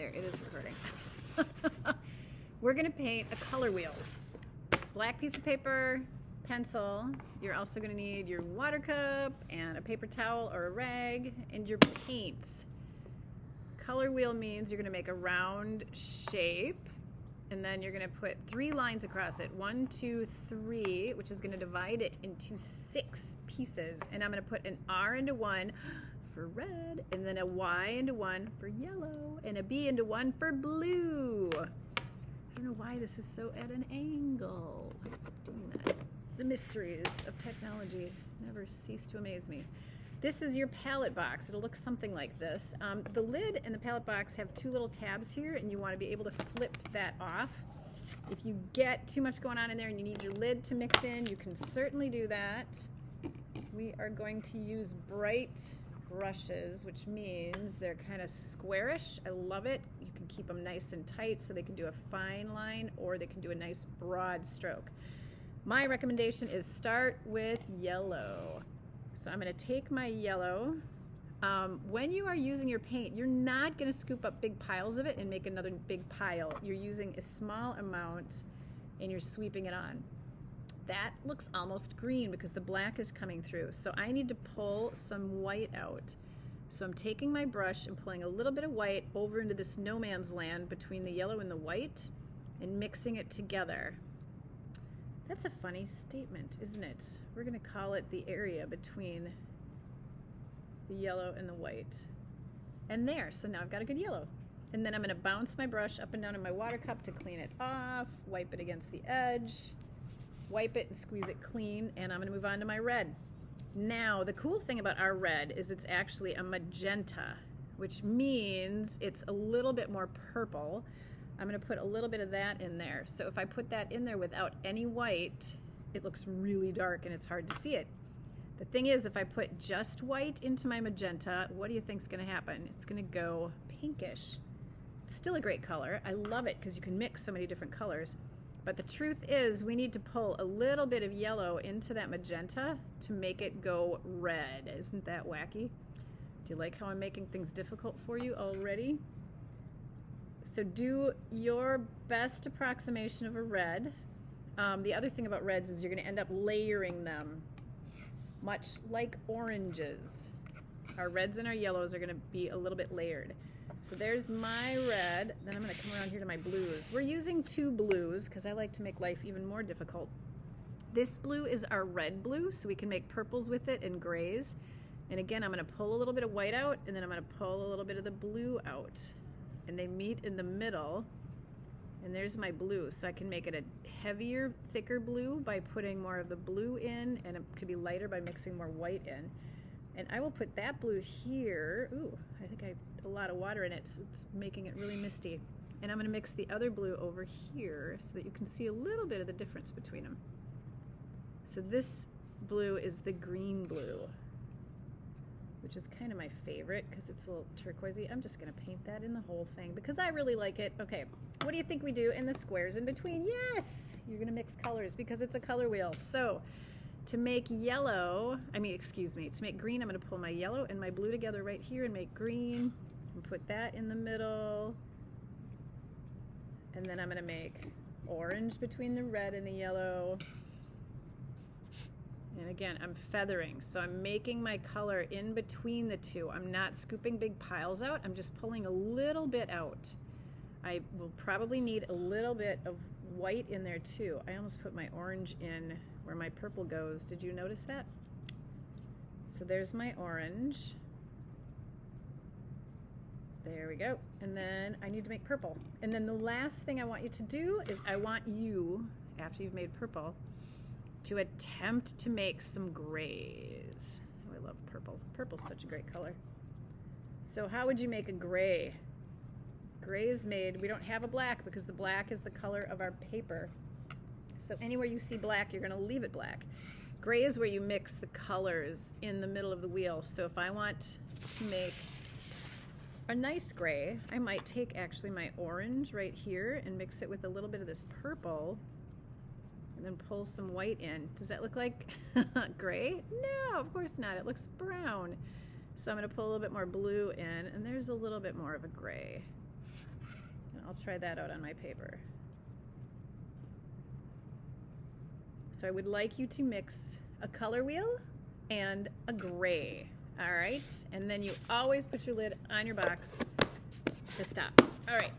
There, it is recording. We're gonna paint a color wheel. Black piece of paper, pencil. You're also gonna need your water cup and a paper towel or a rag and your paints. Color wheel means you're gonna make a round shape and then you're gonna put 3 lines across it. 1, 2, 3, which is gonna divide it into 6 pieces. And I'm gonna put an R into 1 for red, and then a Y into 1 for yellow, and a B into 1 for blue. I don't know why this is so at an angle. Why is it doing that? The mysteries of technology never cease to amaze me. This is your palette box. It'll look something like this. The lid and the palette box have 2 little tabs here, and you want to be able to flip that off. If you get too much going on in there and you need your lid to mix in, you can certainly do that. We are going to use bright brushes, which means they're kind of squarish. I love it. You can keep them nice and tight so they can do a fine line or they can do a nice broad stroke. My recommendation is start with yellow. So I'm going to take my yellow. When you are using your paint, you're not going to scoop up big piles of it and make another big pile. You're using a small amount and you're sweeping it on. That looks almost green because the black is coming through. So I need to pull some white out. So I'm taking my brush and pulling a little bit of white over into this no man's land between the yellow and the white and mixing it together. That's a funny statement, isn't it? We're going to call it the area between the yellow and the white. And there, so now I've got a good yellow. And then I'm going to bounce my brush up and down in my water cup to clean it off, wipe it against the edge, wipe it and squeeze it clean, and I'm going to move on to my red. Now, the cool thing about our red is it's actually a magenta, which means it's a little bit more purple. I'm going to put a little bit of that in there. So if I put that in there without any white, it looks really dark and it's hard to see it. The thing is, if I put just white into my magenta, what do you think is going to happen? It's going to go pinkish. It's still a great color. I love it because you can mix so many different colors. But the truth is, we need to pull a little bit of yellow into that magenta to make it go red. Isn't that wacky? Do you like how I'm making things difficult for you already? So do your best approximation of a red. The other thing about reds is you're going to end up layering them, much like oranges. Our reds and our yellows are going to be a little bit layered. So there's my red. Then I'm going to come around here to my blues. We're using 2 blues because I like to make life even more difficult. This blue is our red blue, so we can make purples with it and grays. And again, I'm going to pull a little bit of white out, and then I'm going to pull a little bit of the blue out. And they meet in the middle, and there's my blue. So I can make it a heavier, thicker blue by putting more of the blue in, and it could be lighter by mixing more white in. And I will put that blue here. Ooh, I think I have a lot of water in it, so it's making it really misty. And I'm going to mix the other blue over here so that you can see a little bit of the difference between them. So this blue is the green blue, which is kind of my favorite because it's a little turquoisey. I'm just going to paint that in the whole thing because I really like it. Okay, what do you think we do in the squares in between? Yes, you're going to mix colors because it's a color wheel. So to make yellow, to make green, I'm going to pull my yellow and my blue together right here and make green and put that in the middle. And then I'm going to make orange between the red and the yellow. And again, I'm feathering, so I'm making my color in between the 2. I'm not scooping big piles out, I'm just pulling a little bit out. I will probably need a little bit of white in there too. I almost put my orange in where my purple goes. Did you notice that? So there's my orange. There we go. And then I need to make purple. And then the last thing I want you to do is I want you, after you've made purple, to attempt to make some grays. Oh, I love purple. Purple's such a great color. So how would you make a gray? Gray is made, we don't have a black because the black is the color of our paper. So anywhere you see black, you're going to leave it black. Gray is where you mix the colors in the middle of the wheel. So if I want to make a nice gray, I might take actually my orange right here and mix it with a little bit of this purple and then pull some white in. Does that look like gray? No, of course not. It looks brown. So I'm going to pull a little bit more blue in, and there's a little bit more of a gray. And I'll try that out on my paper. So I would like you to mix a color wheel and a gray. All right, and then you always put your lid on your box to stop. All right.